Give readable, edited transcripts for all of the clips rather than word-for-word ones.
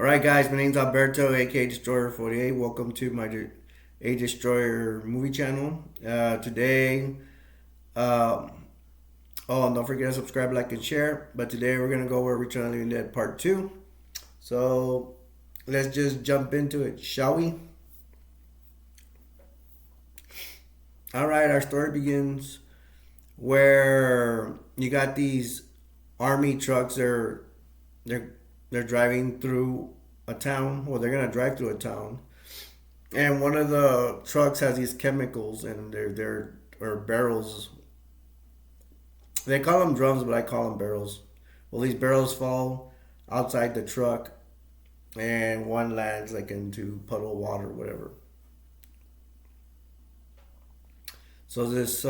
Alright, guys, my name's Alberto, aka Destroyer 48. Welcome to my A Destroyer movie channel. Today, uh, oh, and don't forget to subscribe, like, and share. But today we're gonna go over Return of the Living Dead Part 2. So let's just jump into it, shall we? Alright, our story begins where you got these army trucks. They're they're driving through a town. Well, they're gonna drive through a town, and one of the trucks has these chemicals, and they're or barrels. They call them drums, but I call them barrels. Well, these barrels fall outside the truck, and one lands like into puddle of water, or whatever. So this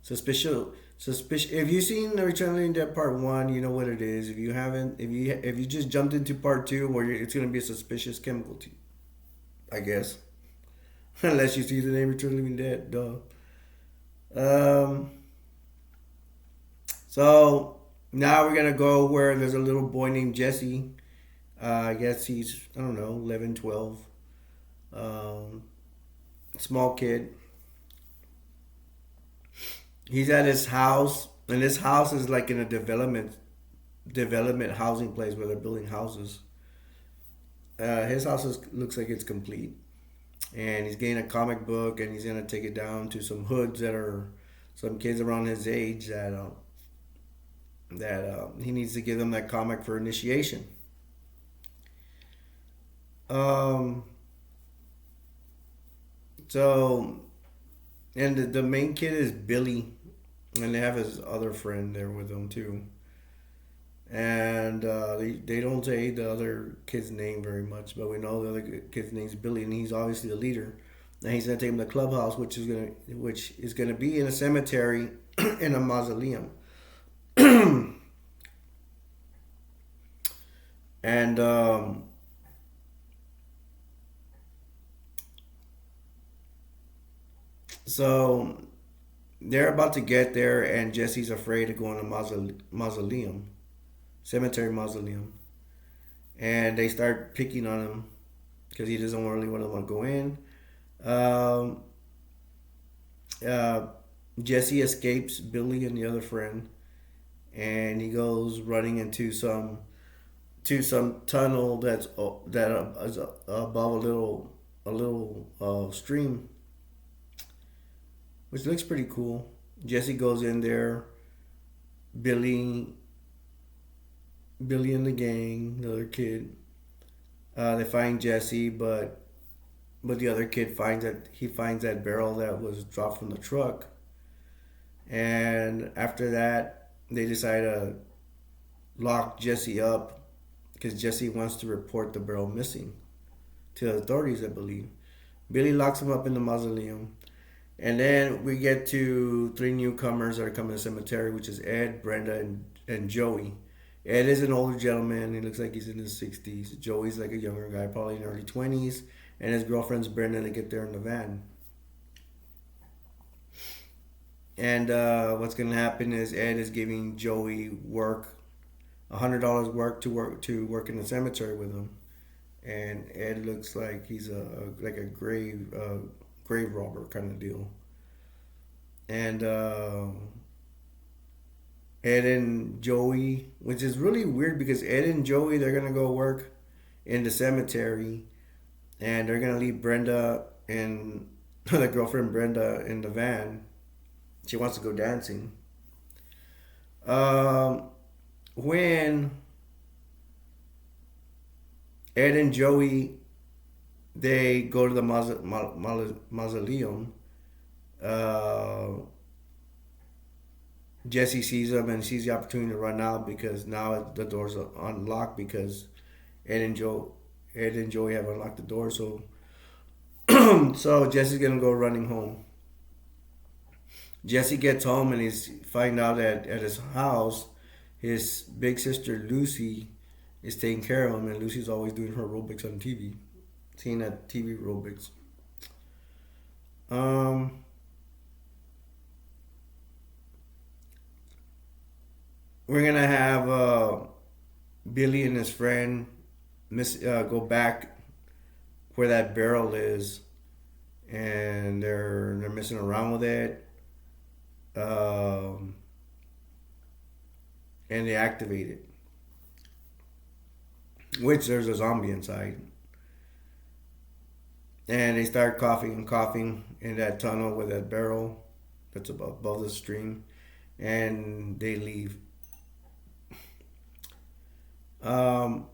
suspicious suspicious. If you've seen the Return of the Living Dead Part One, you know what it is. If you haven't, if you just jumped into Part Two, where it's gonna be a suspicious chemical, I guess. Unless you see the name Return of the Living Dead, duh. Um, so now we're gonna go where there's a little boy named Jesse. I guess he's, I don't know, 11, 12. Um, Small kid. He's at his house, and his house is like in a development housing place where they're building houses. His house looks like it's complete, and he's getting a comic book, and he's gonna take it down to some hoods that are some kids around his age that he needs to give them that comic for initiation. Um, so and the main kid is Billy, and they have his other friend there with them too. And they don't say the other kid's name very much, but we know the other kid's name's Billy, and he's obviously the leader. And he's gonna take him to the clubhouse, which is gonna be in a cemetery in a mausoleum. And so they're about to get there, and Jesse's afraid to go in a mausoleum, cemetery mausoleum, and they start picking on him because he doesn't really want to go in. Um, uh, Jesse escapes Billy and the other friend, and he goes running into some tunnel that is above a little stream, which looks pretty cool. Jesse goes in there. Billy, Billy and the gang, the other kid, they find Jesse, but the other kid finds that barrel that was dropped from the truck, and after that, they decide to lock Jesse up because Jesse wants to report the barrel missing to the authorities, I believe. Billy locks him up in the mausoleum. And then we get to three newcomers that are coming to the cemetery, which is Ed, Brenda, and Joey. Ed is an older gentleman. He looks like he's in his 60s. Joey's like a younger guy, probably in the early 20s. And his girlfriend's Brenda. They get there in the van. And what's going to happen is Ed is giving Joey work, $100 work in the cemetery with him. And Ed looks like he's like a grave robber kind of deal. And Ed and Joey, which is really weird because Ed and Joey, they're gonna go work in the cemetery, and they're gonna leave Brenda and the girlfriend Brenda in the van. She wants to go dancing. Um, when Ed and Joey they go to the mausoleum. Uh, Jesse sees them and sees the opportunity to run out because now the doors are unlocked because Ed and Joe, Ed and Joey have unlocked the door. So, so Jesse's gonna go running home. Jesse gets home and he's find out that at his house, his big sister Lucy is taking care of him, and Lucy's always doing her aerobics on TV, seeing that TV aerobics. Um, we're gonna have Billy and his friend go back where that barrel is, and they're messing around with it, um, and they activate it. Which there's a zombie inside, and they start coughing and coughing in that tunnel with that barrel that's above the stream, and they leave. Um,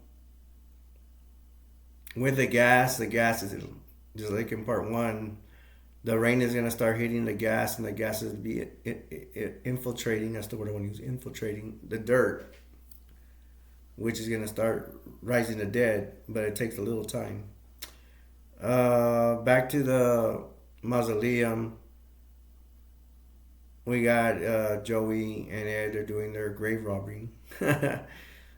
with the gas is just like in part one. The rain is gonna start hitting the gas, and the gas is be infiltrating. That's the word I want to use. Infiltrating the dirt, which is gonna start rising the dead, but it takes a little time. Back to the mausoleum. We got Joey and Ed. They're doing their grave robbery.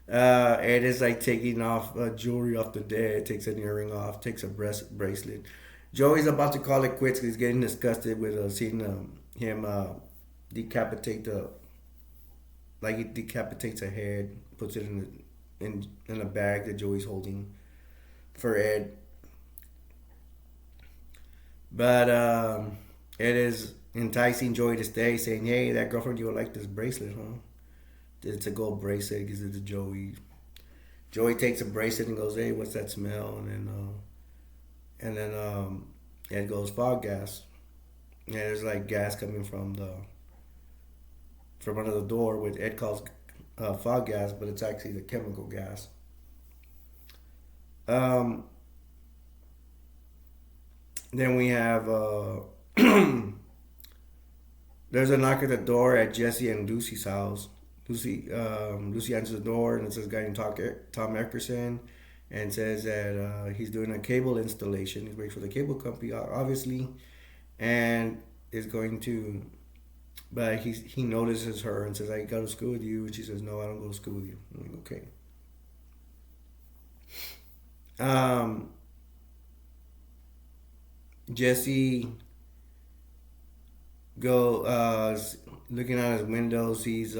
Ed is like taking off jewelry off the dead. Takes an earring off. Takes a bracelet. Joey's about to call it quits because he's getting disgusted with seeing him decapitate the like he decapitates a head, puts it in a bag that Joey's holding for Ed. But Ed is enticing Joey to stay, saying, "Hey, that girlfriend, you would like this bracelet, huh? It's a gold bracelet. Gives it to Joey. Joey takes a bracelet and goes, "Hey, what's that smell?" And then Ed goes, "Fog gas." And there's like gas coming from under the door, which Ed calls fog gas, but it's actually the chemical gas. Um, then we have there's a knock at the door at Jesse and Lucy's house. Lucy answers the door, and it's this guy named Tom Eckerson, and says that he's doing a cable installation. He's waiting for the cable company, obviously, and is going to. But he notices her and says, "I go to school with you," and she says, "No, I don't go to school with you." I'm like, okay. Um, Jesse looking out his window, sees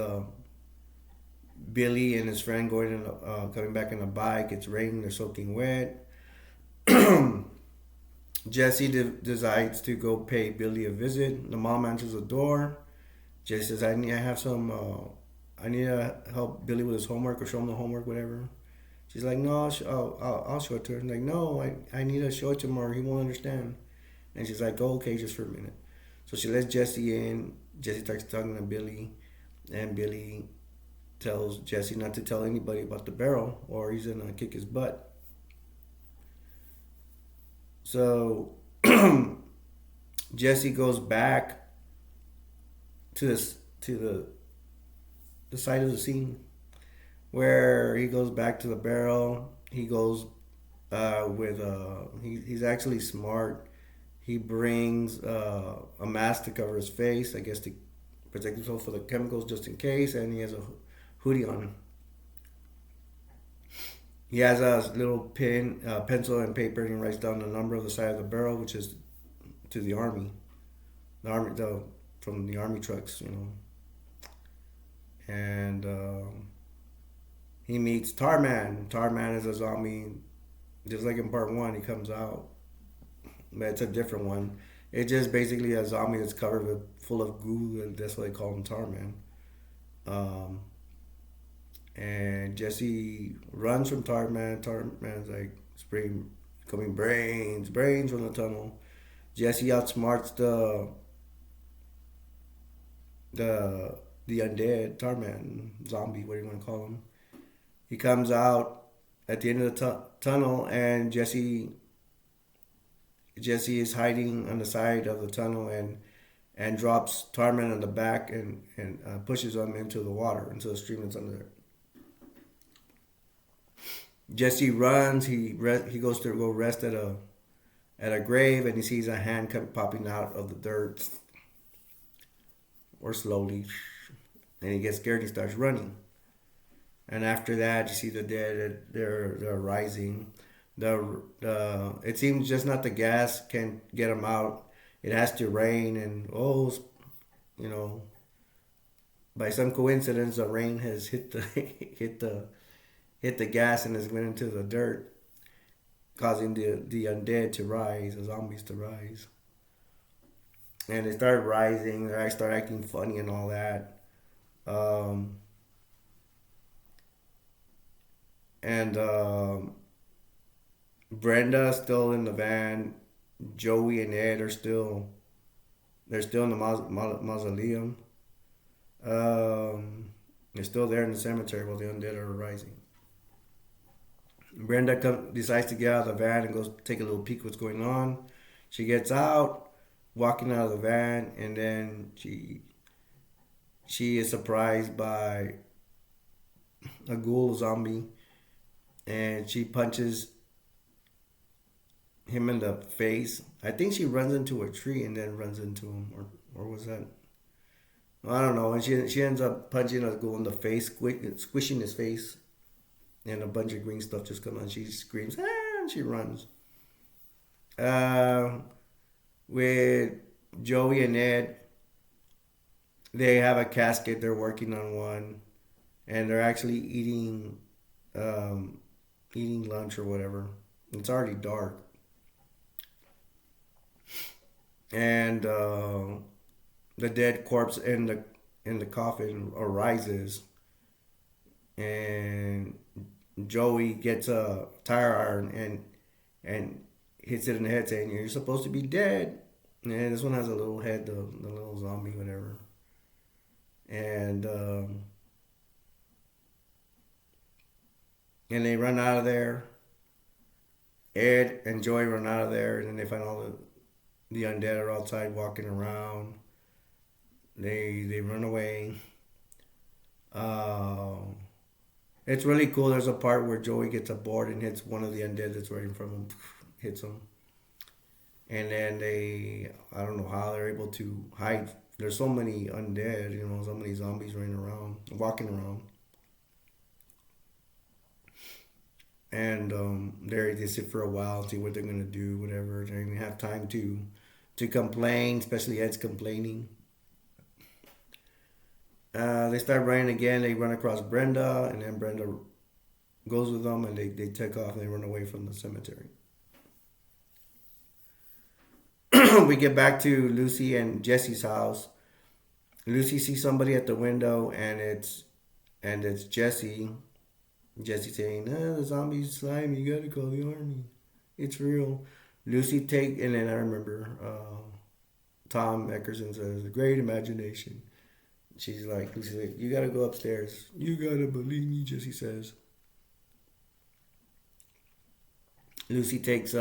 Billy and his friend coming back on a bike. It's raining, they're soaking wet. Jesse decides to go pay Billy a visit. The mom answers the door. Jesse says, I need to help Billy with his homework or show him the homework, whatever." She's like, "No, I'll show it to her." I'm like, "No, I need to show it to him or he won't understand." And she's like, "Oh, okay, just for a minute." So she lets Jesse in. Jesse starts talking to Billy, and Billy tells Jesse not to tell anybody about the barrel or he's gonna kick his butt. So Jesse goes back to the side of the scene where he goes back to the barrel. He goes he's actually smart. He brings a mask to cover his face, I guess, to protect himself for the chemicals just in case, and he has a hoodie on. He has a little pencil and paper, and he writes down the number of the side of the barrel, which is to the army, from the army trucks, And he meets Tarman. Tarman is a zombie, just like in part one. He comes out, but it's a different one. It's just basically a zombie that's covered full of goo, and that's why they call him Tarman. Um, and Jesse runs from Tarman. Tarman's like coming brains from the tunnel. Jesse outsmarts the undead Tarman zombie, what do you want to call him? He comes out at the end of the tunnel, and Jesse is hiding on the side of the tunnel and drops Tarman on the back and pushes him into the water, into the stream that's under there. Jesse runs. He goes to go rest at a grave, and he sees a hand popping out of the dirt, or slowly, and he gets scared. And he starts running, and after that, you see the dead. They're rising. It seems just not the gas can get them out. It has to rain, and by some coincidence, the rain has hit the hit the gas and it went into the dirt, causing the undead to rise, the zombies to rise. And they started rising. They started acting funny and all that. Um, and Brenda's still in the van. Joey and Ed are still they're still in the mausoleum. They're still there in the cemetery while the undead are rising. Brenda decides to get out of the van and goes take a little peek what's going on. She gets out, walking out of the van, and then she is surprised by a ghoul zombie, and she punches him in the face. I think she runs into a tree and then runs into him, or was that? I don't know. And she ends up punching a ghoul in the face, squishing his face, and a bunch of green stuff just comes out. She screams, ah, and she runs. Uh, with Joey and Ed, they have a casket. They're working on one, and they're actually um, eating lunch or whatever. It's already dark, and the dead corpse in the coffin arises, and Joey gets a tire iron and hits it in the head, saying, "You're supposed to be dead." And this one has a little head, the little zombie, whatever. And and they run out of there. Ed and Joey run out of there, and then they find all the undead are outside walking around. They run away. Um, it's really cool. There's a part where Joey gets a board and hits one of the undead that's right in front of him, hits him, and then I don't know how they're able to hide. There's so many undead, so many zombies running around, walking around, and they sit for a while, see what they're gonna do, whatever. They don't have time to complain, especially Ed's complaining. They start running again. They run across Brenda, and then Brenda goes with them, and they take off and they run away from the cemetery. We get back to Lucy and Jesse's house. Lucy sees somebody at the window, and it's Jesse. Jesse saying, "The zombies slime. You gotta call the army. It's real." And then I remember Tom Eckerson says, "Great imagination." Lucy's like, "You gotta go upstairs. You gotta believe me," Jesse says. Lucy takes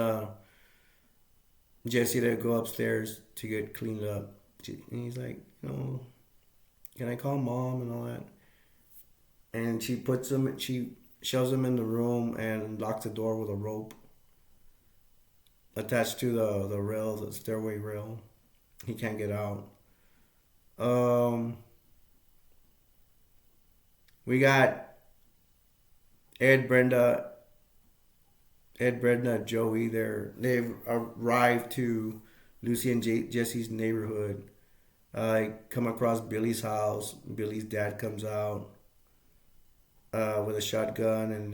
Jesse to go upstairs to get cleaned up. And he's like, "Can I call mom and all that?" And she shoves him in the room and locks the door with a rope attached to the rail, the stairway rail. He can't get out. Um, we got Ed, Brenda, Joey. They've arrived to Lucy and Jesse's neighborhood. I come across Billy's house. Billy's dad comes out with a shotgun, and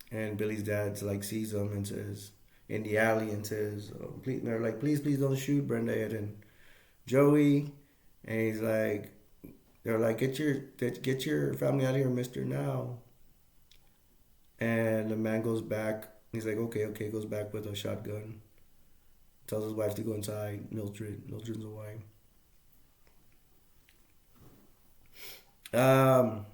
and Billy's dad's like sees them and says in the alley and says, "Please," they're like, "Please, please don't shoot Brenda, Ed, and Joey," and they're like, get your family out of here, Mister, now." And the man goes back. He's like, "Okay, okay," goes back with a shotgun. Tells his wife to go inside. Mildred's a wife. Um,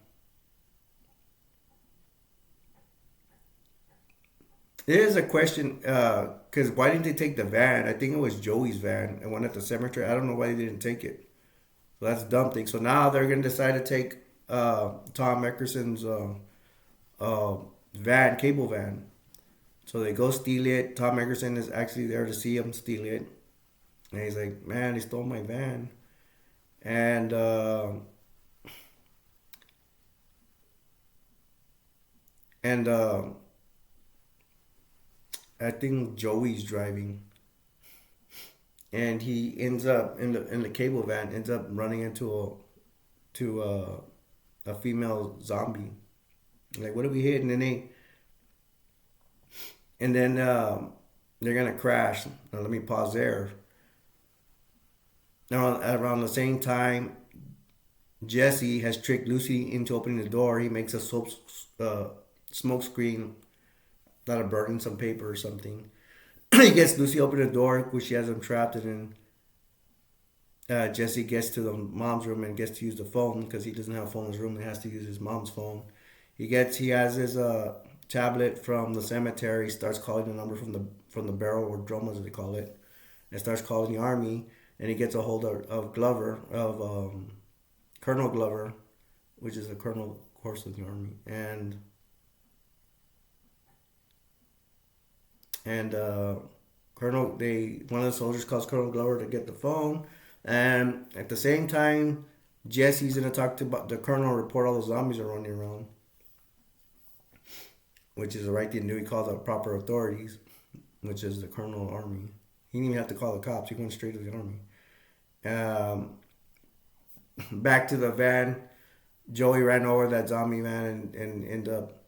There's a question, because why didn't they take the van? I think it was Joey's van and one at the cemetery. I don't know why they didn't take it. So that's a dumb thing. So now they're gonna decide to take Tom Eckerson's uh, van, cable van. So they go steal it. Tom Eckerson is actually there to see him steal it, and he's like, "Man, he stole my van." And and I think Joey's driving, and he ends up in the cable van ends up running into a female zombie. Like, what do we hit? And then they're gonna crash. Now, let me pause there. Now, around the same time, Jesse has tricked Lucy into opening the door. He makes a smoke screen out of burning some paper or something. He gets Lucy open the door, which she has him trapped, and then Jesse gets to the mom's room and gets to use the phone because he doesn't have a phone in his room. He has to use his mom's phone. He has his tablet from the cemetery. Starts calling the number from the barrel or drum, as they call it, and starts calling the army. And he gets a hold of Glover Colonel Glover, which is the colonel, of course, of the army, and one of the soldiers calls Colonel Glover to get the phone, and at the same time, Jesse's gonna talk to the colonel, report all the zombies are running around, which is the right thing to do. He calls the proper authorities, which is the colonel army. He didn't even have to call the cops. He went straight to the army. Back to the van. Joey ran over that zombie van and end up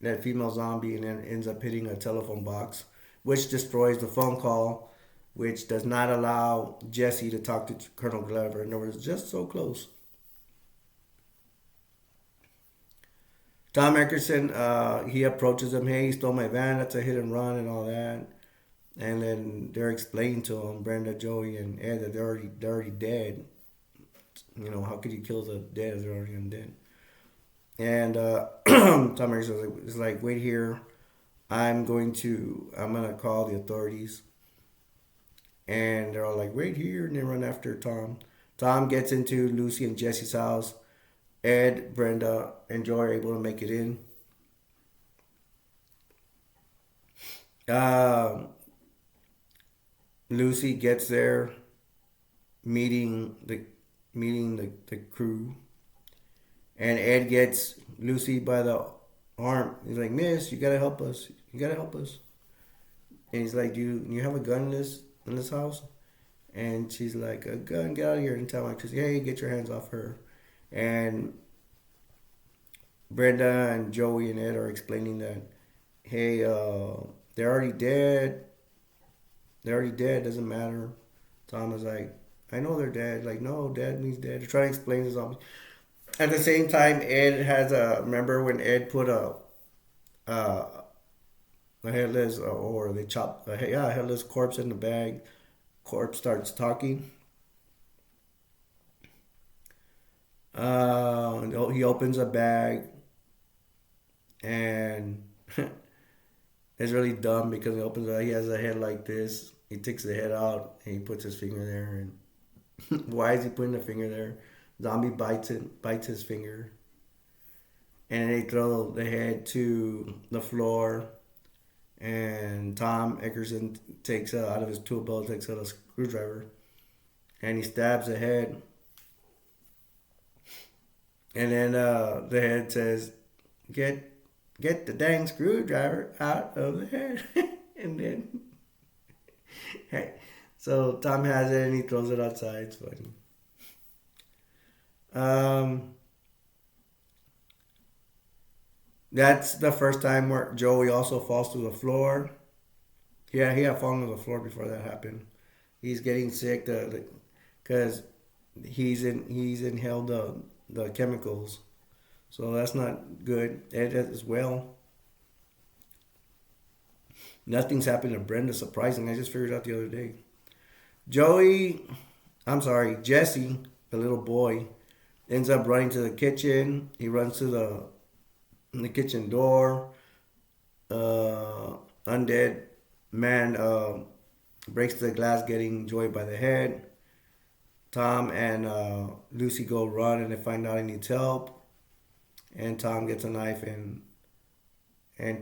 that female zombie, and then ends up hitting a telephone box, which destroys the phone call, which does not allow Jesse to talk to Colonel Glover. And it was just so close. Tom Eckerson, he approaches him. Hey, you stole my van. That's a hit and run and all that. And then they're explaining to him, Brenda, Joey, and Ed, that they're already dead. You know, how could you kill the dead if they're already undead? And Tom Eckerson is like, wait here. I'm gonna call the authorities. And they're all like, wait here, and they run after Tom. Tom gets into Lucy and Jesse's house. Ed, Brenda, and Joy are able to make it in. Lucy gets there, meeting the crew, and Ed gets Lucy by the arm. He's like, "Miss, you gotta help us. You gotta help us." And he's like, "Do you have a gun in this house?" And she's like, "A gun? Get out of here!" And tell him, "Hey, get your hands off her." And Brenda and Joey and Ed are explaining that, hey, they're already dead. They're already dead. Doesn't matter. Tom is like, I know they're dead. Like, no, dead means dead. They're trying to explain the zombies. At the same time, Ed has remember when Ed put a headless, or they chopped a headless corpse in the bag. Corpse starts talking. He opens a bag, and it's really dumb because he has a head like this. He takes the head out and he puts his finger there. And why is he putting the finger there? Zombie bites his finger, and they throw the head to the floor. And Tom Eckerson takes out of his tool belt, takes out a screwdriver, and he stabs the head. And then the head says, "Get the dang screwdriver out of the head." And then, so Tom has it and he throws it outside. It's funny. That's the first time where Joey also falls to the floor. Yeah, he had fallen to the floor before that happened. He's getting sick because he's inhaled the chemicals, so that's not good. Ed as well. Nothing's happened to Brenda. Surprising. I just figured it out the other day. Jesse, the little boy, ends up running to the kitchen. He runs to the kitchen door. Undead man breaks the glass, getting Joy by the head. Tom and Lucy go run, and they find out he needs help. And Tom gets a knife and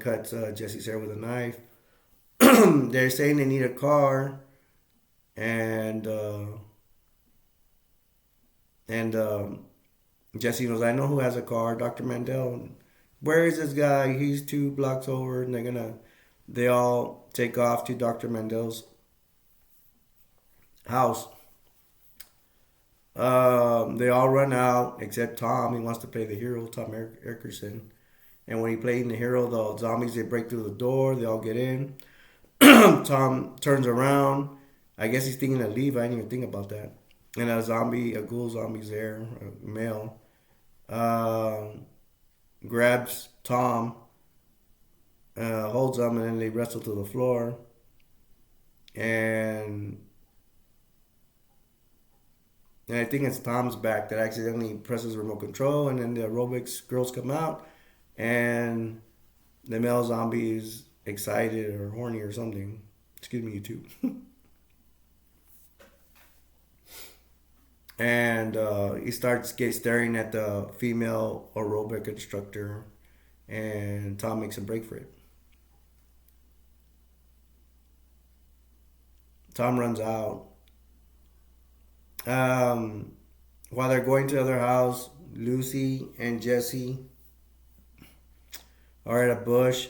cuts Jesse's hair with a knife. They're saying they need a car, and Jesse knows, I know who has a car, Dr. Mandel. Where is this guy? He's 2 blocks over, and they all take off to Dr. Mandel's house. they all run out except Tom. He wants to play the hero, Eckerson. And when he played the hero, the zombies, they break through the door. They all get in. Tom turns around. I guess he's thinking to leave. I didn't even think about that. And a ghoul zombie's there, a male, grabs Tom, holds him, and then they wrestle to the floor. And I think it's Tom's back that accidentally presses remote control, and then the aerobics girls come out, and the male zombie is excited or horny or something. Excuse me, YouTube. And he starts staring at the female aerobic instructor, and Tom makes a break for it. Tom runs out. While they're going to the other house, Lucy and Jesse are at a bush,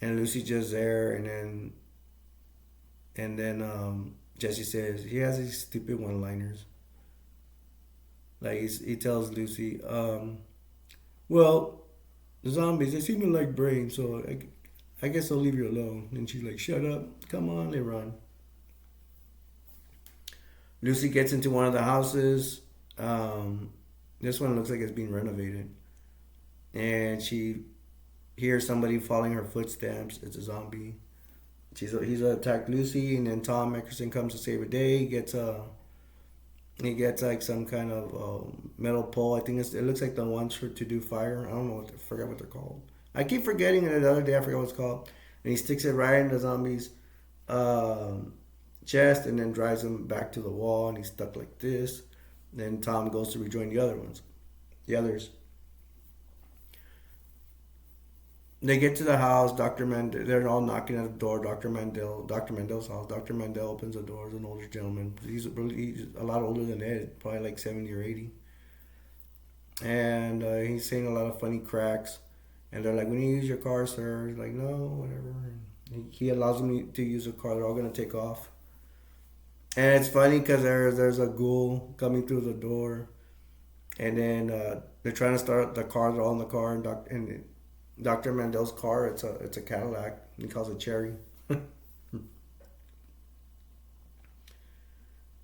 and Lucy's just there, and then Jesse says he has these stupid one-liners. Like he tells Lucy, well, the zombies, they seem to like brains, so I guess I'll leave you alone. And she's like, shut up, come on, they run. Lucy gets into one of the houses. This one looks like it's being renovated. And she hears somebody following her footsteps. It's a zombie. He's attacked Lucy, and then Tom Eckerson comes to save the day. He gets like some kind of metal pole. I think it looks like the ones to do fire. I don't know I forgot what they're called. I keep forgetting it the other day. I forgot what it's called. And he sticks it right in the zombie's chest, and then drives him back to the wall, and he's stuck like this. Then Tom goes to rejoin the others. They get to the house. They're all knocking at the door. Dr. Mandel's house. Dr. Mandel opens the door. He's an older gentleman. He's a lot older than Ed, probably like 70 or 80. And he's saying a lot of funny cracks. And they're like, "We need to use your car, sir." He's like, "No, whatever." And he allows them to use the car. They're all gonna take off. And it's funny because there's a ghoul coming through the door, and then they're trying to start the car. They're all in the car, and Dr. Mandel's car, it's a Cadillac. He calls it Cherry.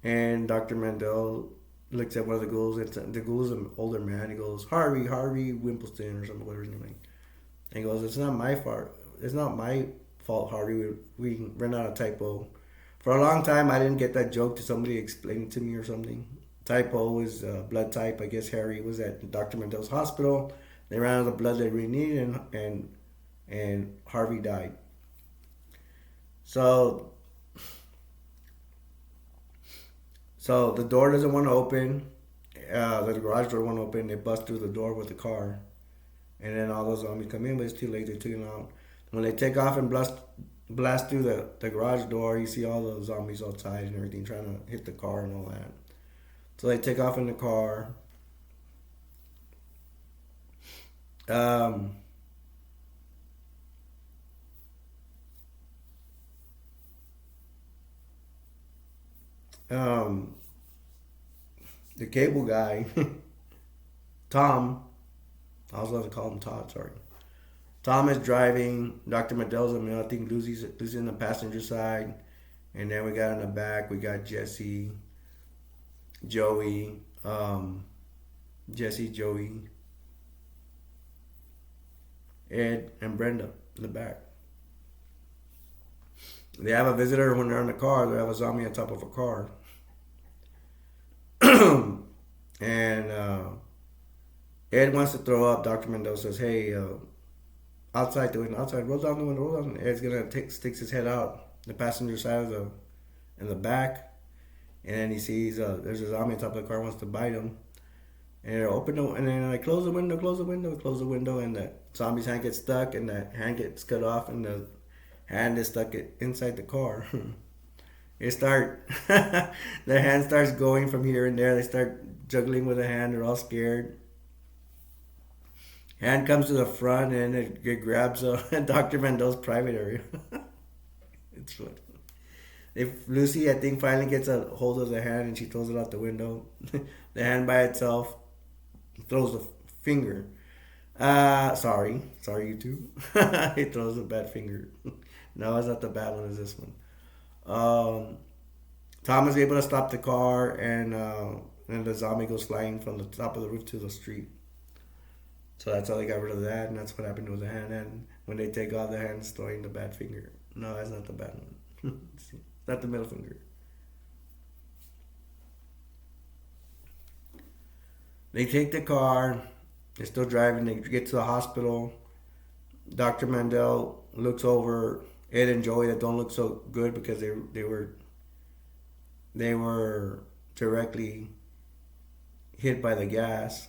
And Dr. Mandel looks at one of the ghouls. The ghoul's an older man. He goes, Harvey Wimpleton or something, whatever his name is. And he goes, "It's not my fault. It's not my fault, Harvey. We ran out of typo." For a long time, I didn't get that joke to somebody explain it to me or something. Typo is blood type. I guess Harry was at Dr. Mandel's hospital. They ran out of the blood they really needed, and Harvey died. So the door doesn't want to open. The garage door won't open. They bust through the door with the car, and then all those zombies come in, but it's too late. They're taken out. When they take off and blast through the garage door, you see all the zombies outside and everything trying to hit the car and all that. So they take off in the car. The cable guy, Tom, I was allowed to call him Todd, sorry. Tom is driving. Dr. Mandel's I think Lucy's in the passenger side. And then we got in the back, we got Jesse, Joey, Ed, and Brenda in the back. They have a visitor when they're in the car. They have a zombie on top of a car. And Ed wants to throw up. Dr. Mandel says, "Hey, outside, roll down the window, roll down." Ed's sticks his head out the passenger side in the back, and then he sees there's a zombie on top of the car, wants to bite him. And they open the, and then I close the window, and the zombie's hand gets stuck, and the hand gets cut off, and the hand is stuck inside the car. Their hand starts going from here and there. They start juggling with the hand. They're all scared. Hand comes to the front, and it grabs Dr. Mandel's private area. It's funny. If Lucy, I think, finally gets a hold of the hand and she throws it out the window, the hand by itself throws the finger. Sorry, YouTube. He throws a bad finger. No, it's not the bad one. It's this one. Um, Tom is able to stop the car, and the zombie goes flying from the top of the roof to the street. So that's how they got rid of that, and that's what happened with the hand. And when they take off the hand, throwing the bad finger. No, that's not the bad one. It's not the middle finger. They take the car. They're still driving. They get to the hospital. Dr. Mandel looks over Ed and Joey that don't look so good because they were directly hit by the gas.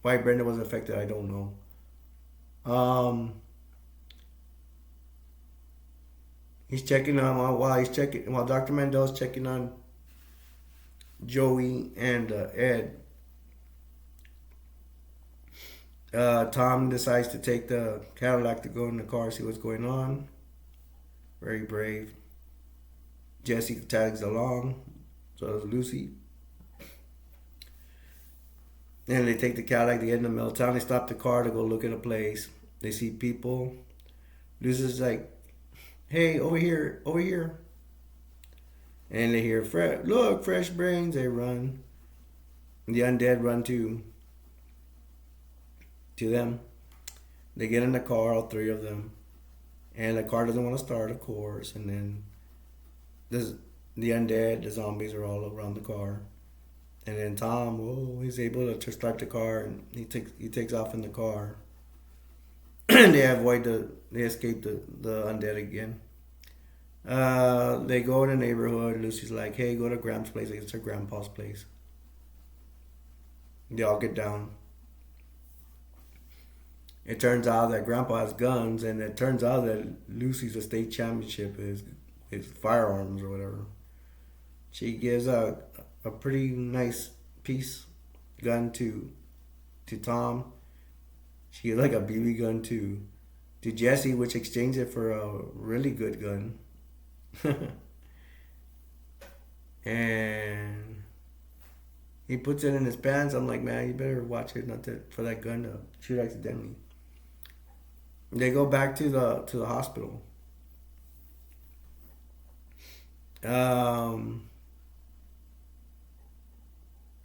Why Brenda was affected, I don't know. He's checking on while Dr. Mandel's checking on Joey and Ed. Tom decides to take the Cadillac to go in the car, see what's going on. Very brave. Jesse tags along, so does Lucy. And they take the Cadillac, they get in the middle of town, they stop the car to go look at a place. They see people. Lucy's like, hey, over here, over here. And they hear, look, fresh brains. They run. The undead run to them. They get in the car, all three of them. And the car doesn't want to start, of course. And then the undead, the zombies are all around the car. And then Tom, he's able to start the car, and he takes off in the car. And they escape the undead again. They go in the neighborhood. Lucy's like, hey, go to Graham's place. It's her grandpa's place. They all get down. It turns out that Grandpa has guns, and it turns out that Lucy's a state championship is firearms or whatever. She gives a pretty nice gun to Tom. She gives like a BB gun to Jesse, which exchanged it for a really good gun. And he puts it in his pants. I'm like, man, you better watch it for that gun to shoot accidentally. They go back to the hospital.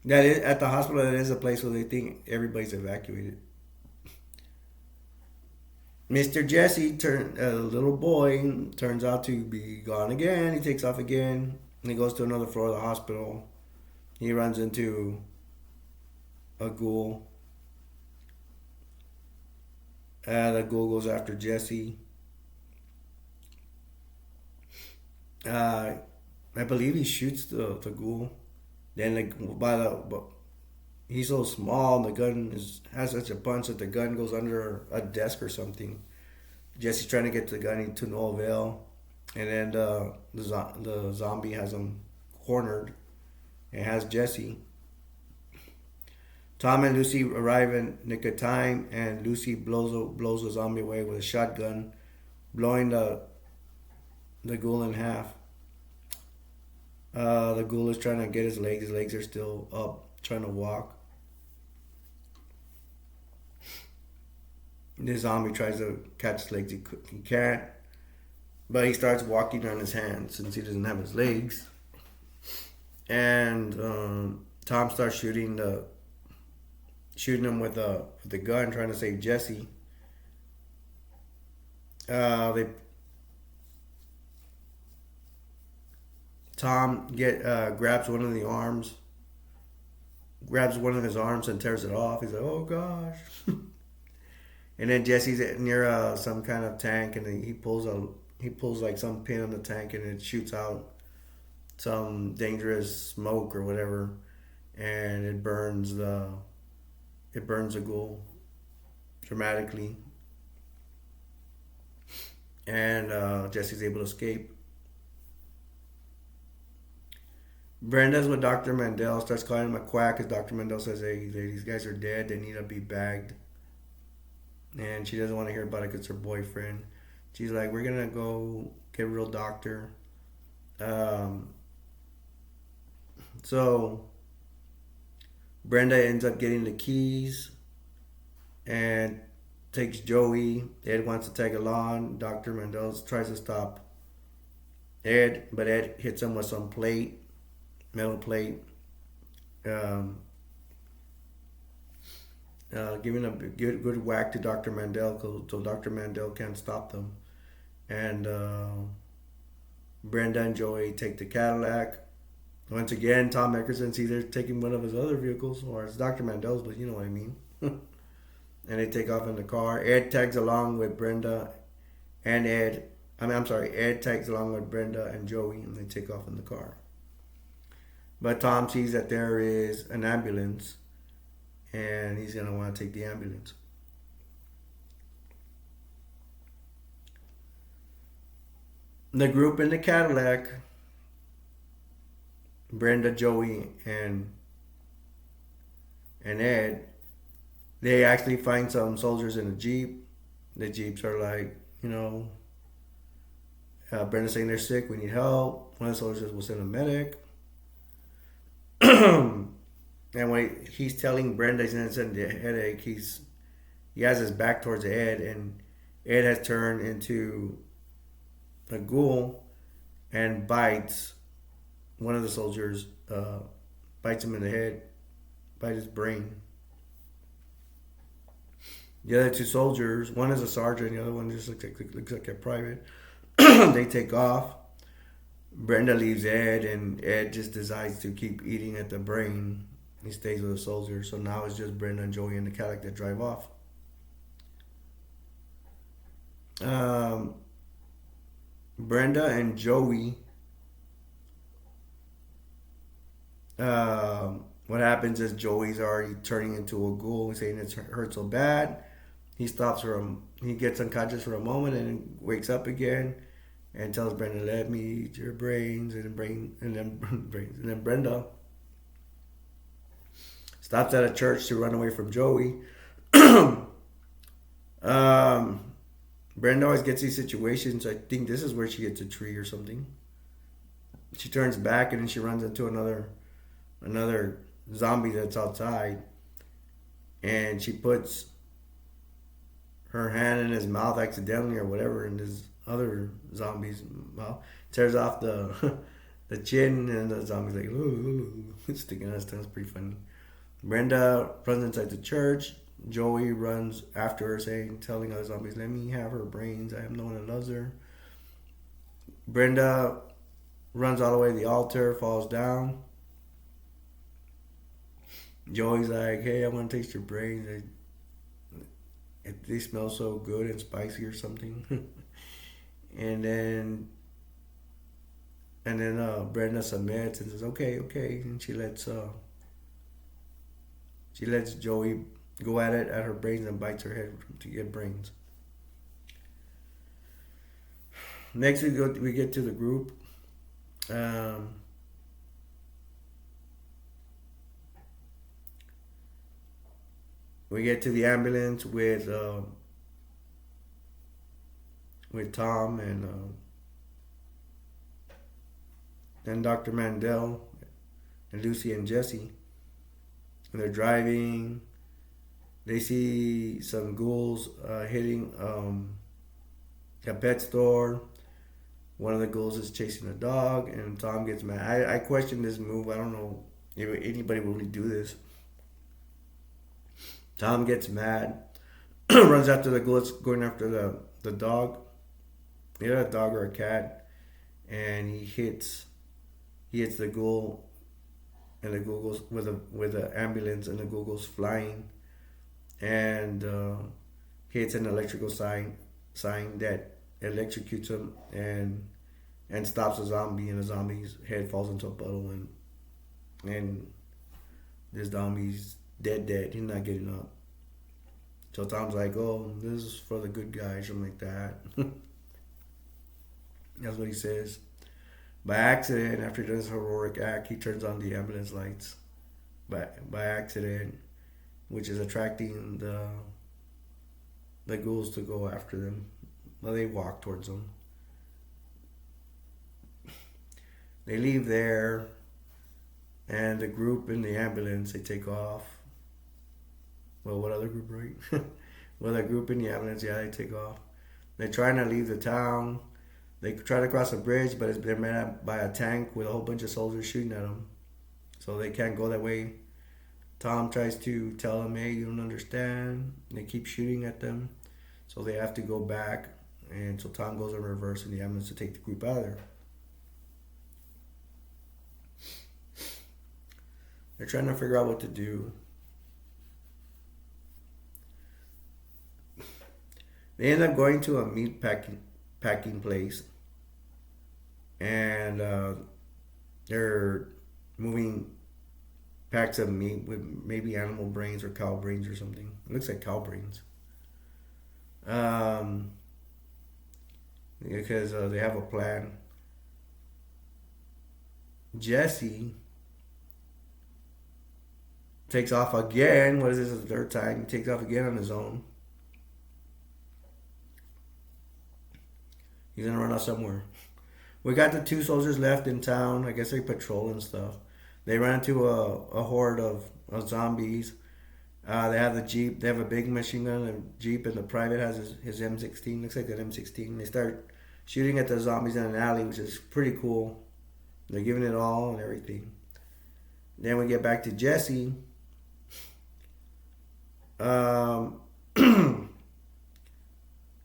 That is at the hospital. That is a place where they think everybody's evacuated. Mr. Jesse, a little boy, turns out to be gone again. He takes off again. And he goes to another floor of the hospital. He runs into a ghoul. The ghoul goes after Jesse. I believe he shoots the ghoul. Then he's so small, the gun has such a punch that the gun goes under a desk or something. Jesse's trying to get the gun to no avail, and then the zombie has him cornered. It has Jesse. Tom and Lucy arrive in nick of time, and Lucy blows the zombie away with a shotgun, blowing the ghoul in half. The ghoul is trying to get his legs. His legs are still up, trying to walk. The zombie tries to catch his legs. He can't. But he starts walking on his hands since he doesn't have his legs. And Tom starts shooting him with the gun, trying to save Jesse. Tom grabs one of his arms and tears it off. He's like, oh gosh. And then Jesse's near some kind of tank, and he pulls like some pin on the tank, and it shoots out some dangerous smoke or whatever, and it burns the ghoul dramatically. And Jesse's able to escape. Brenda's with Dr. Mandel, starts calling him a quack because Dr. Mandel says, hey, these guys are dead, they need to be bagged. And she doesn't want to hear about it because it's her boyfriend. She's like, we're going to go get a real doctor. Um, so Brenda ends up getting the keys and takes Joey. Ed wants to tag along. Dr. Mandel tries to stop Ed, but Ed hits him with some metal plate, um, giving a good whack to Dr. Mandel so Dr. Mandel can't stop them. And Brenda and Joey take the Cadillac. Once again, Tom Eckerson sees they're taking one of his other vehicles, or it's Dr. Mandel's, but you know what I mean. And they take off in the car. Ed tags along with Brenda and Ed. I'm sorry, Ed tags along with Brenda and Joey, and they take off in the car. But Tom sees that there is an ambulance, and he's going to want to take the ambulance. The group in the Cadillac, Brenda, Joey, and Ed, they actually find some soldiers in a Jeep. The Jeeps are like, Brenda's saying they're sick, we need help. One of the soldiers will send a medic. And when he's telling Brenda he's gonna send the headache, he has his back towards Ed, and Ed has turned into a ghoul and bites one of the soldiers, bites him in the head, bites his brain. The other two soldiers, one is a sergeant, the other one just looks like a private. They take off. Brenda leaves Ed, and Ed just decides to keep eating at the brain. He stays with the soldiers. So now it's just Brenda and Joey and the Cadillac that drive off. Brenda and Joey. What happens is Joey's already turning into a ghoul. He's saying it hurt so bad. He stops he gets unconscious for a moment and wakes up again, and tells Brenda, "Let me eat your brains," and then Brenda stops at a church to run away from Joey. Brenda always gets these situations. I think this is where she gets a tree or something. She turns back and then she runs into another zombie that's outside, and she puts her hand in his mouth accidentally or whatever, in this other zombie's mouth, tears off the the chin, and the zombie's like, ooh, sticking out his tongue. It's pretty funny. Brenda runs inside the church. Joey runs after her, telling other zombies, "Let me have her brains. I am the one that loves her." Brenda runs all the way to the altar, falls down. Joey's like, "Hey, I want to taste your brains. They smell so good and spicy or something." and then Brenda submits and says, "Okay, okay," and she lets Joey go at it at her brains and bites her head to get brains. Next, we get to the group. We get to the ambulance with Tom and Dr. Mandel and Lucy and Jesse. And they're driving. They see some ghouls hitting a pet store. One of the ghouls is chasing a dog, and Tom gets mad. I question this move. I don't know if anybody would really do this. Tom gets mad, runs after the ghoul that's going after the dog. Either a dog or a cat, and he hits the ghoul, and the ghoul goes with the ambulance, and the ghoul goes flying, and hits an electrical sign that electrocutes him and stops a zombie, and the zombie's head falls into a puddle, and this zombie's dead. He's not getting up. So Tom's like, "Oh, this is for the good guys," something like that. That's what he says. By accident, after he does his heroic act, he turns on the ambulance lights. By accident, which is attracting the ghouls to go after them. Well, they walk towards them. They leave there, and the group in the ambulance, they take off. Well, what other group, right? Well, the group in the ambulance, yeah, they take off. They're trying to leave the town. They try to cross a bridge, but it's been met by a tank with a whole bunch of soldiers shooting at them. So they can't go that way. Tom tries to tell them, hey, you don't understand. They keep shooting at them. So they have to go back. And so Tom goes in reverse in the ambulance to take the group out of there. They're trying to figure out what to do. They end up going to a meat packing place. And they're moving packs of meat with maybe animal brains or cow brains or something. It looks like cow brains. Because they have a plan. Jesse takes off again. What is this? The third time he takes off again on his own. He's gonna run out somewhere. We got the two soldiers left in town. I guess they patrol and stuff. They ran into a horde of zombies. They have the Jeep. They have a big machine gun, a Jeep, and the private has his M16. Looks like an M16. They start shooting at the zombies in an alley, which is pretty cool. They're giving it all and everything. Then we get back to Jesse.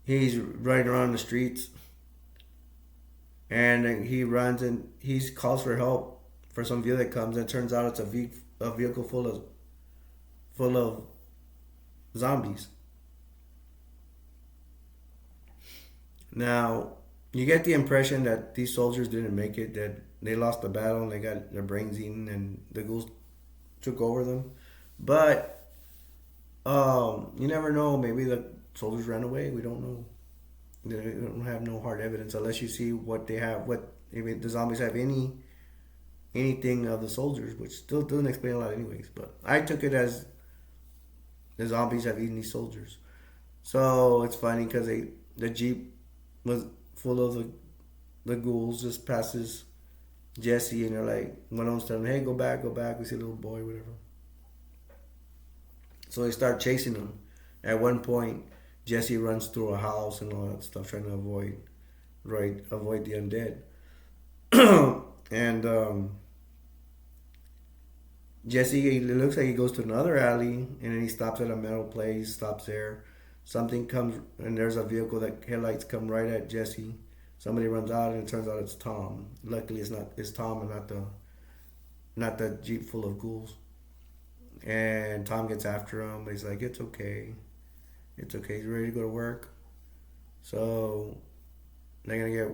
He's running around the streets, and he runs and he calls for help for some vehicle that comes. And it turns out it's a vehicle full of zombies. Now, you get the impression that these soldiers didn't make it, that they lost the battle and they got their brains eaten and the ghouls took over them. But you never know. Maybe the soldiers ran away. We don't know. They don't have no hard evidence unless you see what they have. What if the zombies have anything of the soldiers, which still doesn't explain a lot, anyways. But I took it as the zombies have eaten these soldiers. So it's funny because the Jeep was full of the ghouls. Just passes Jesse, and they're like, one of them's telling him, hey, go back. We see a little boy, whatever. So they start chasing him. At one point, Jesse runs through a house and all that stuff, trying to avoid the undead. And Jesse, it looks like he goes to another alley, and then he stops at a metal place, stops there. Something comes, and there's a vehicle that headlights come right at Jesse. Somebody runs out, and it turns out it's Tom. Luckily, it's Tom and not the Jeep full of ghouls. And Tom gets after him. He's like, it's okay. He's ready to go to work. So they're going to get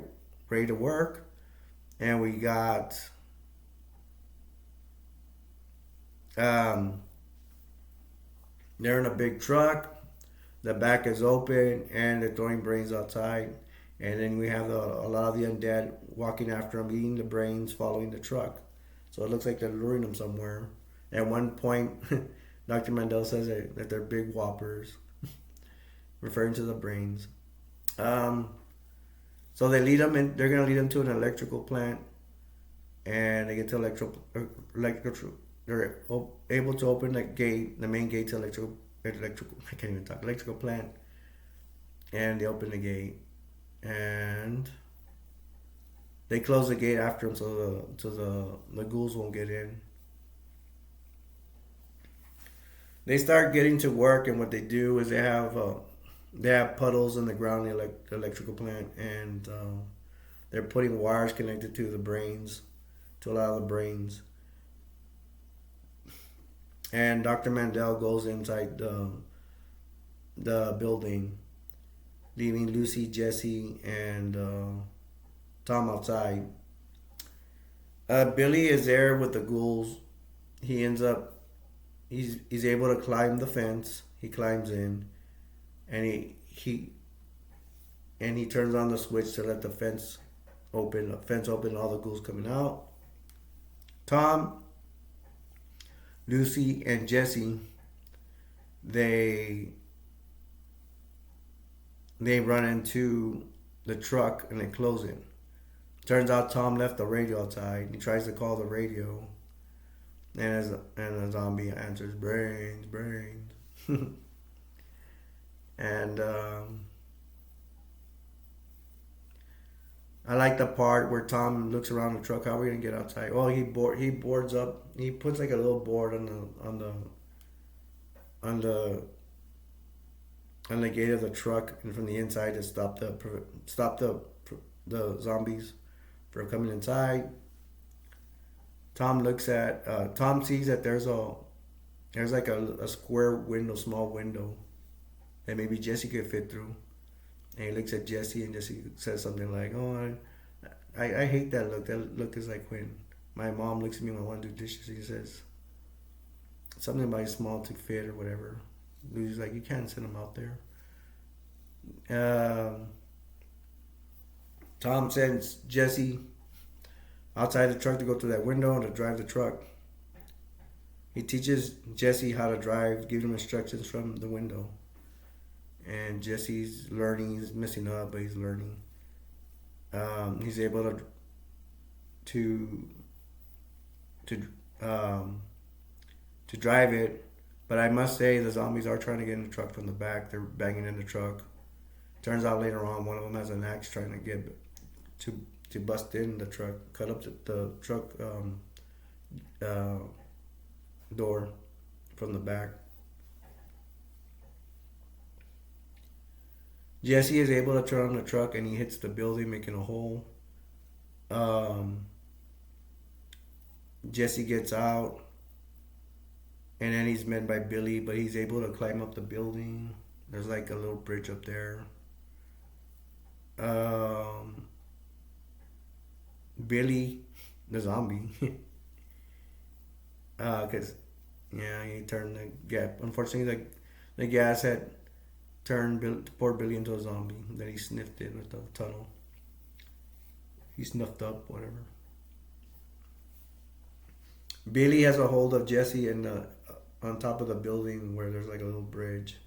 ready to work. And we got they're in a big truck. The back is open, and they're throwing brains outside. And then we have a lot of the undead walking after them, eating the brains, following the truck. So it looks like they're luring them somewhere. At one point, Dr. Mandel says that they're big whoppers, referring to the brains. So they lead them in. They're gonna lead them to an electrical plant, and they get to electrical. They're able to open the gate, the main gate to electrical. I can't even talk. Electrical plant, and they open the gate, and they close the gate after them, so the ghouls won't get in. They start getting to work, and what they do is they have puddles in the ground in the electrical plant, and they're putting wires connected to the brains, to allow the brains. And Dr. Mandel goes inside the building, leaving Lucy, Jesse, and Tom outside. Billy is there with the ghouls. He ends up he's able to climb the fence. He climbs in, and he turns on the switch to let the fence open. All the ghouls coming out. Tom, Lucy, and Jesse, they run into the truck and they close it. Turns out Tom left the radio outside. He tries to call the radio, and a zombie answers, brains, brains. And I like the part where Tom looks around the truck. How are we gonna get outside? Oh, he boards up. He puts like a little board on the on the gate of the truck and from the inside to stop the zombies from coming inside. Tom sees that there's like a square window, small window that maybe Jesse could fit through. And he looks at Jesse, and Jesse says something like, "Oh, I hate that look. That look is like when my mom looks at me when I want to do dishes." He says something about small to fit or whatever. He's like, "You can't send him out there." Um, Tom sends Jesse outside the truck to go through that window and to drive the truck. He teaches Jesse how to drive, gives him instructions from the window. And Jesse's learning. He's messing up, but he's learning. He's able to to to drive it. But I must say, the zombies are trying to get in the truck from the back. They're banging in the truck. Turns out later on, one of them has an axe trying to get to bust in the truck, cut up the truck uh, door from the back. Jesse is able to turn on the truck and he hits the building, making a hole. Um, Jesse gets out and then he's met by Billy, but he's able to climb up the building. There's like a little bridge up there. Um, Billy, the zombie, cause yeah, he turned the gap. Unfortunately, the gas had turned poor Billy into a zombie. Then he sniffed it with the tunnel. He snuffed up whatever. Billy has a hold of Jesse in the on top of the building where there's like a little bridge.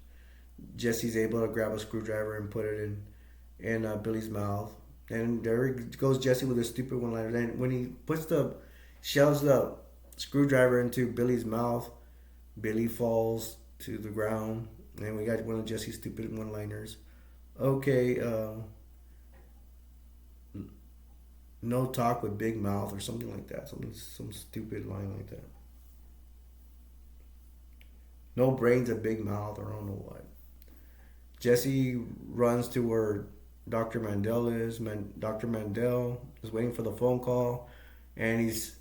Jesse's able to grab a screwdriver and put it in Billy's mouth. And there goes Jesse with a stupid one liner. Then when he shoves the screwdriver into Billy's mouth, Billy falls to the ground. And we got one of Jesse's stupid one liners. Okay, no talk with big mouth or something like that. Some stupid line like that. No brains, a big mouth, or I don't know what. Jesse runs to where Dr. Mandel is. Dr. Mandel is waiting for the phone call, and he's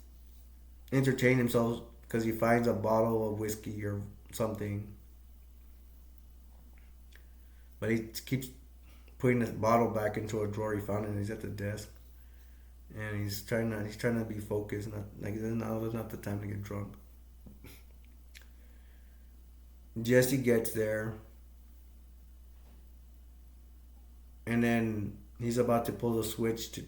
entertaining himself because he finds a bottle of whiskey or something. But he keeps putting his bottle back into a drawer he found, and he's at the desk, and he's trying to be focused. Not like now is not the time to get drunk. Jesse gets there, and then he's about to pull the switch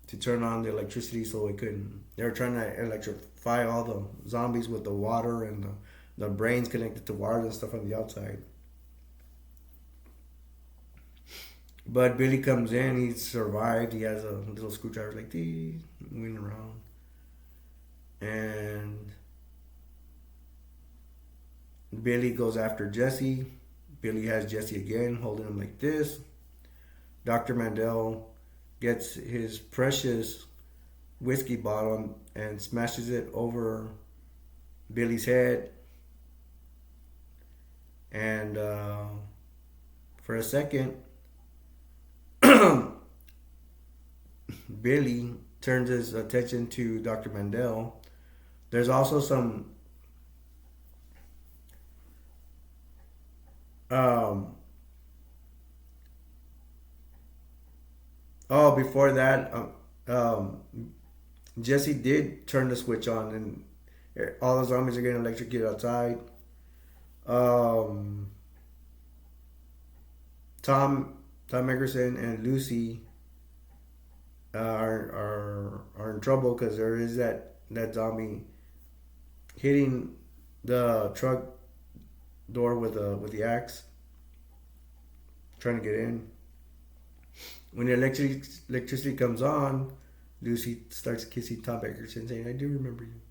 to turn on the electricity so it couldn't. They're trying to electrify all the zombies with the water and the brains connected to wires and stuff on the outside. But Billy comes in, he's survived, he has a little screwdriver like this, moving around. And Billy goes after Jesse. Billy has Jesse again, holding him like this. Dr. Mandel gets his precious whiskey bottle and smashes it over Billy's head. And for a second, Billy turns his attention to Dr. Mandel. There's also some before that, Jesse did turn the switch on, and all the zombies are getting electrocuted outside. Um, Tom Eggerson and Lucy are in trouble because there is that zombie hitting the truck door with the axe, trying to get in. When the electricity comes on, Lucy starts kissing Tom Eckerson, saying, "I do remember you."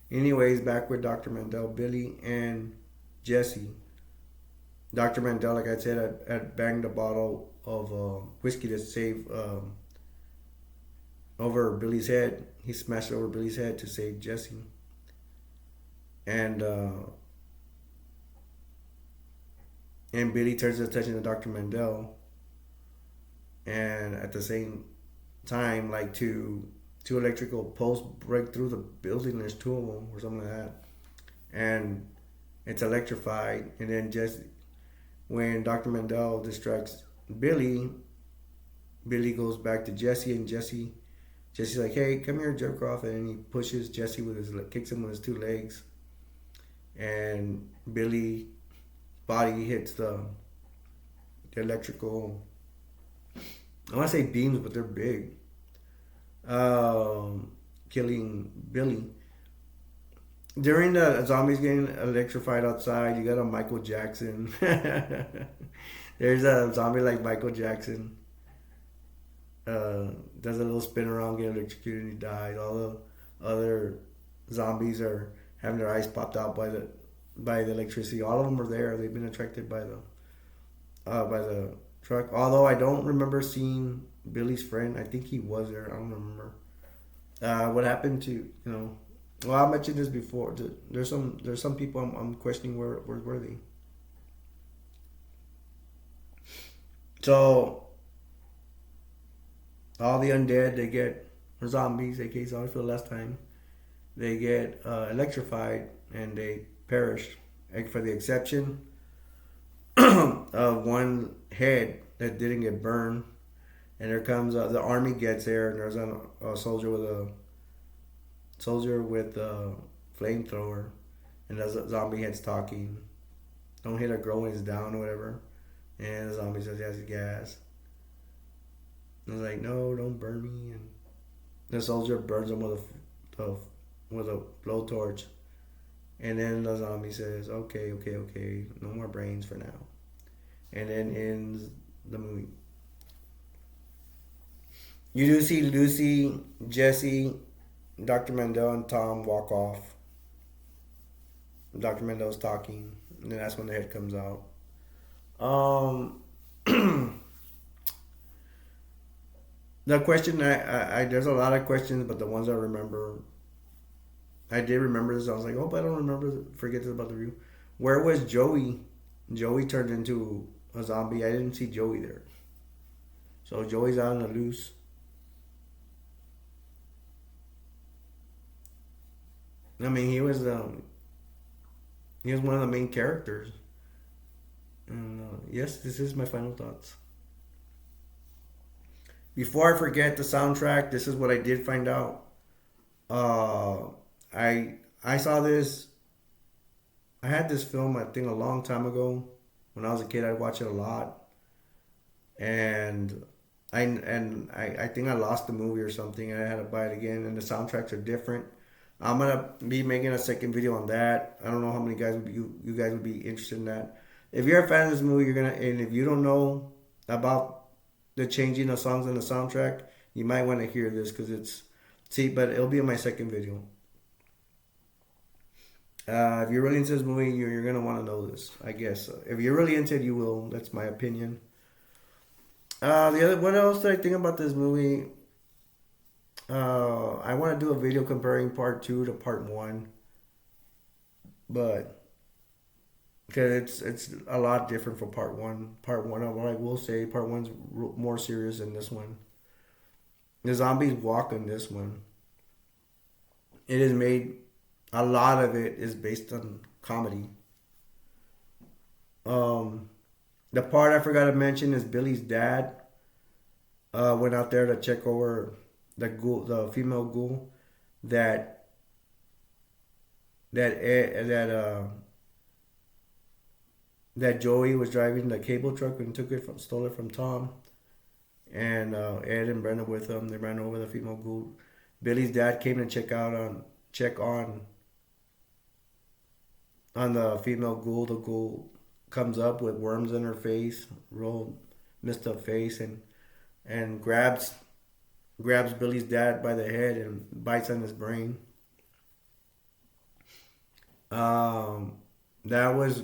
Anyways, back with Dr. Mandel, Billy and Jesse. Dr. Mandel, like I said, had banged a bottle of whiskey to save over Billy's head. He smashed it over Billy's head to save Jesse. And Billy turns his attention to Dr. Mandel, and at the same time, like two electrical posts break through the building. There's two of them or something like that, and it's electrified. And then just when Dr. Mandel distracts Billy, Billy goes back to Jesse, and Jesse's like, "Hey, come here, jerk off," and he pushes Jesse with his kicks him with his two legs, and Billy body hits the electrical. I want to say beams, but they're big. Killing Billy. During the zombies getting electrified outside, you got a Michael Jackson. There's a zombie like Michael Jackson. Does a little spin around, get electrocuted, and he dies. All the other zombies are having their eyes popped out by the electricity. All of them are there. They've been attracted by the truck. Although I don't remember seeing Billy's friend. I think he was there. I don't remember. What happened to Well, I mentioned this before. There's some people I'm questioning where were they. So all the undead or zombies, aka zombies for the last time, they get electrified and they perish, for the exception of one head that didn't get burned. And there comes the army gets there, and there's a soldier with a flamethrower, and the zombie head's talking. Don't hit a girl when he's down or whatever. And the zombie says he has gas. And I was like, "No, don't burn me." And the soldier burns him with a blowtorch. And then the zombie says, "Okay, no more brains for now." And then ends the movie. You do see Lucy, Jesse, Dr. Mandel, and Tom walk off. Dr. Mandel's talking, and then that's when the head comes out. The question, I there's a lot of questions, but the ones I remember, I did remember this. I was like, "Oh, but I don't forget this about the review." Where was Joey? Joey turned into a zombie. I didn't see Joey there. So Joey's out on the loose. I mean, he was one of the main characters. And yes, this is my final thoughts. Before I forget the soundtrack, this is what I did find out. Uh, I saw this. I had this film, I think, a long time ago. When I was a kid, I'd watch it a lot, and I think I lost the movie or something, and I had to buy it again. And the soundtracks are different. I'm gonna be making a second video on that. I don't know how many guys you guys would be interested in that. If you're a fan of this movie, and if you don't know about the changing of songs in the soundtrack, you might want to hear this because but it'll be in my second video. If you're really into this movie, you're gonna want to know this, I guess. If you're really into it, you will. That's my opinion. What else did I think about this movie? I want to do a video comparing part 2 to part 1, but because it's a lot different for part 1. Part 1, what I will say, part 1's more serious than this one. The zombies walk in this one. It is made. A lot of it is based on comedy. The part I forgot to mention is Billy's dad went out there to check over the female ghoul that Joey was driving the cable truck and stole it from Tom, and Ed and Brenda with him. They ran over the female ghoul. Billy's dad came to check on the female ghoul. The ghoul comes up with worms in her face, rolled, messed up face, and grabs grabs Billy's dad by the head and bites on his brain. Um, that was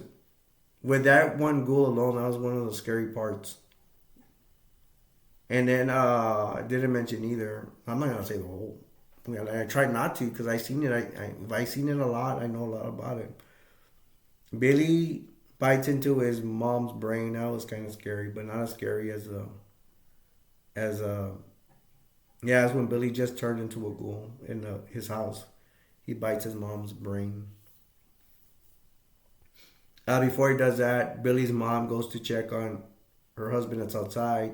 with that one ghoul alone. That was one of the scary parts. And then I didn't mention either. I'm not gonna say the whole. I tried not to because I seen it. If I seen it a lot, I know a lot about it. Billy bites into his mom's brain. That was kind of scary, but not as scary as yeah. That's when Billy just turned into a ghoul in his house. He bites his mom's brain. Before he does that, Billy's mom goes to check on her husband that's outside,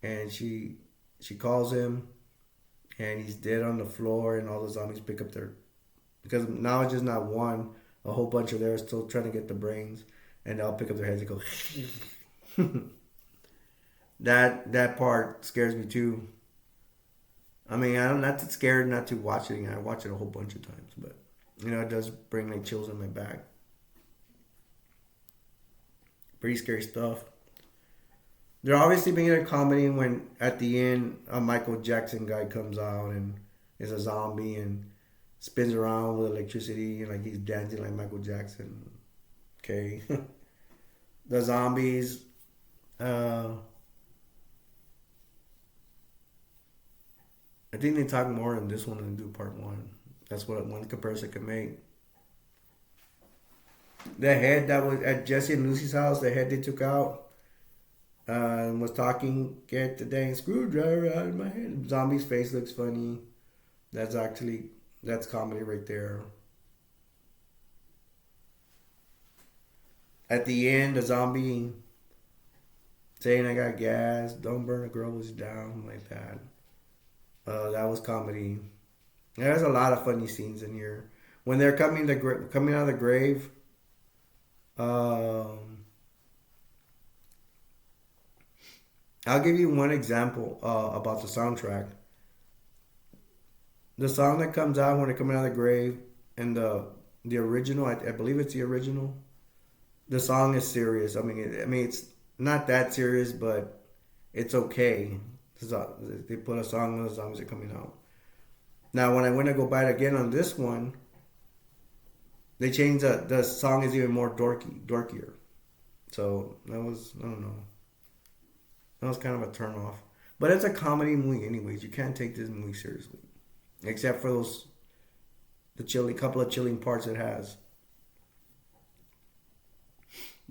and she calls him, and he's dead on the floor, and all the zombies pick up their because now it's just not one, a whole bunch of theirs still trying to get the brains, and they'll pick up their heads and go. That part scares me too. I mean, I'm not too scared not to watch it. I watch it a whole bunch of times, but it does bring like chills in my back. Pretty scary stuff. They're obviously being a comedy when at the end a Michael Jackson guy comes out and is a zombie and spins around with electricity and like he's dancing like Michael Jackson. Okay. The zombies. I think they talk more in this one than do part one. That's what one comparison can make. The head that was at Jesse and Lucy's house, the head they took out, and was talking, get the dang screwdriver out of my head. Zombie's face looks funny. That's comedy right there. At the end, the zombie saying I got gas, don't burn the girls down, like that. That was comedy. There's a lot of funny scenes in here. When they're coming out of the grave, um, I'll give you one example about the soundtrack. The song that comes out when they're coming out of the grave, and the original, I believe it's the original. The song is serious. I mean, it's not that serious, but it's okay. They put a song when the zombies are coming out. Now, when I went to go buy it again on this one, they changed the song is even more dorkier. So that was I don't know. That was kind of a turn off. But it's a comedy movie, anyways. You can't take this movie seriously, except for the couple of chilling parts it has.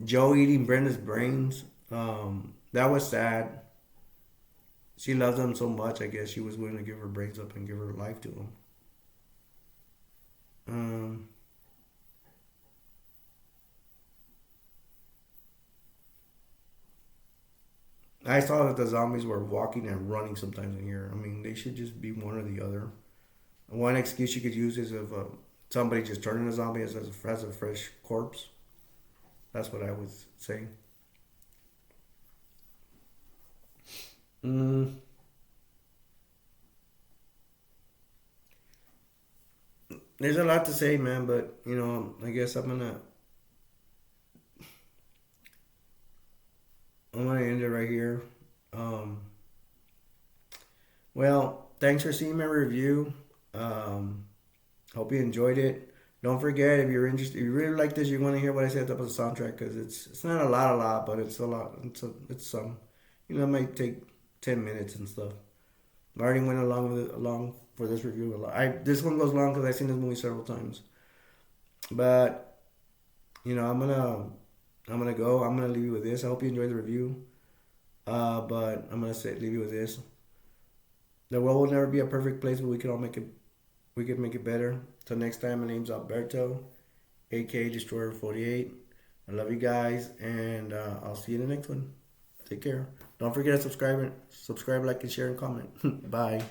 Joe eating Brenda's brains. That was sad. She loves him so much. I guess she was willing to give her brains up and give her life to him. Um, I saw that the zombies were walking and running sometimes in here. I mean, they should just be one or the other. One excuse you could use is if somebody just turning a zombie as a fresh corpse. That's what I would say. Mm, there's a lot to say, man, but I guess I'm gonna end it right here. Um, well, thanks for seeing my review. Um, Hope you enjoyed it. Don't forget if you're interested, if you really like this, you want to hear what I said about the soundtrack because it's not a lot, but it's a lot. It's some. It might take 10 minutes and stuff. I already went along for this review a lot. This one goes long because I've seen this movie several times. But I'm gonna go. I'm gonna leave you with this. I hope you enjoyed the review. But I'm gonna leave you with this. The world will never be a perfect place, but we can all make it. We can make it better. Till next time, my name's Alberto, aka Destroyer 48. I love you guys, and I'll see you in the next one. Take care. Don't forget to subscribe, like, and share, and comment. Bye.